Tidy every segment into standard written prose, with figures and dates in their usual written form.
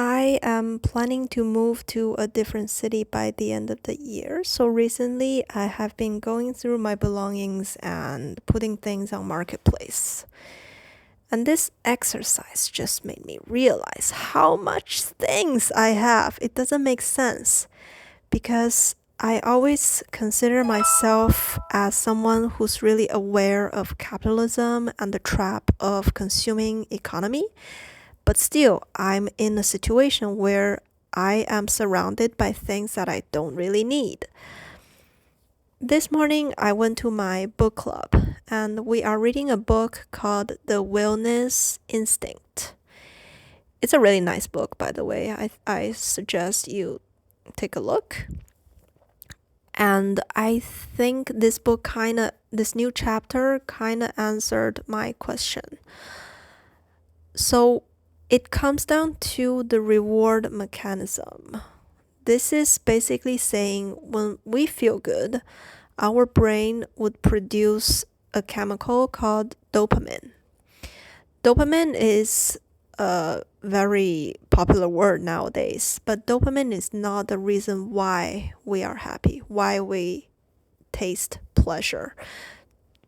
I am planning to move to a different city by the end of the year. So recently I have been going through my belongings and putting things on Marketplace. And this exercise just made me realize how much things I have. It doesn't make sense because I always consider myself as someone who's really aware of capitalism and the trap of consuming economy. But still, I'm in a situation where I am surrounded by things that I don't really need. This morning, I went to my book club and we are reading a book called The Wellness Instinct. It's a really nice book, by the way. I suggest you take a look. And I think this new chapter kind of answered my question. So it comes down to the reward mechanism. This is basically saying when we feel good, our brain would produce a chemical called dopamine. Dopamine is a very popular word nowadays, but dopamine is not the reason why we are happy, why we taste pleasure.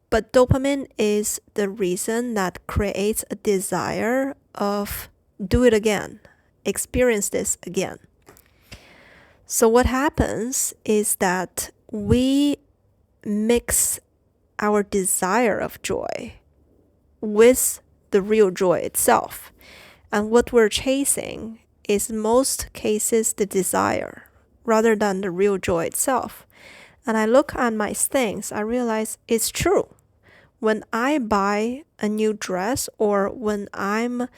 But dopamine is the reason that creates a desire of do it again, experience this again. So what happens is that we mix our desire of joy with the real joy itself. And what we're chasing is in most cases the desire rather than the real joy itself. And I look at my things, I realize it's true. When I buy a new dress or when I'm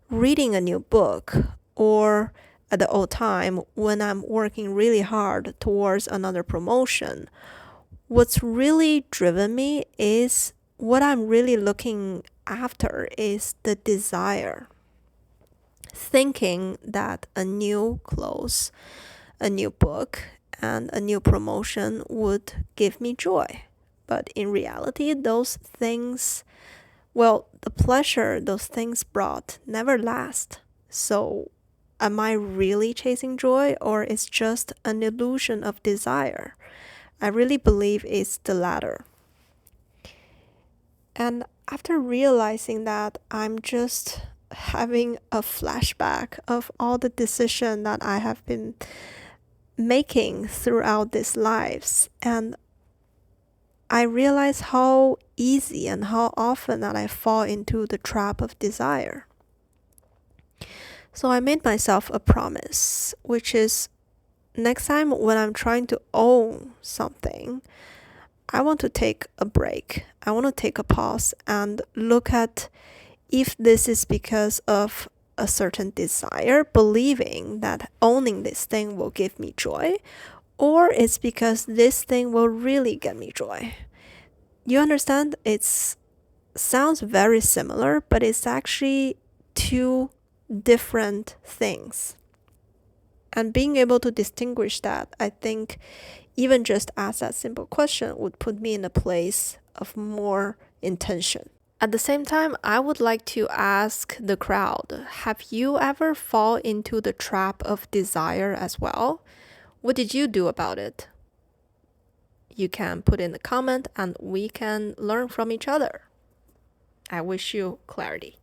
reading a new book or at the old time when I'm working really hard towards another promotion, what's really driven me is what I'm really looking after is the desire. Thinking that a new clothes, a new book, and a new promotion would give me joy. But in reality, those things, the pleasure those things brought never last. So am I really chasing joy or is just an illusion of desire? I really believe it's the latter. And after realizing that, I'm just having a flashback of all the decisions that I have been making throughout these lives. And I realize how easy and how often that I fall into the trap of desire. So I made myself a promise, which is next time when I'm trying to own something, I want to take a break. I want to take a pause and look at if this is because of a certain desire, believing that owning this thing will give me joy, or it's because this thing will really get me joy. You understand? It sounds very similar, but it's actually two different things. And being able to distinguish that, I think even just ask that simple question would put me in a place of more intention. At the same time, I would like to ask the crowd, have you ever fall into the trap of desire as well? What did you do about it? You can put in a comment and we can learn from each other. I wish you clarity.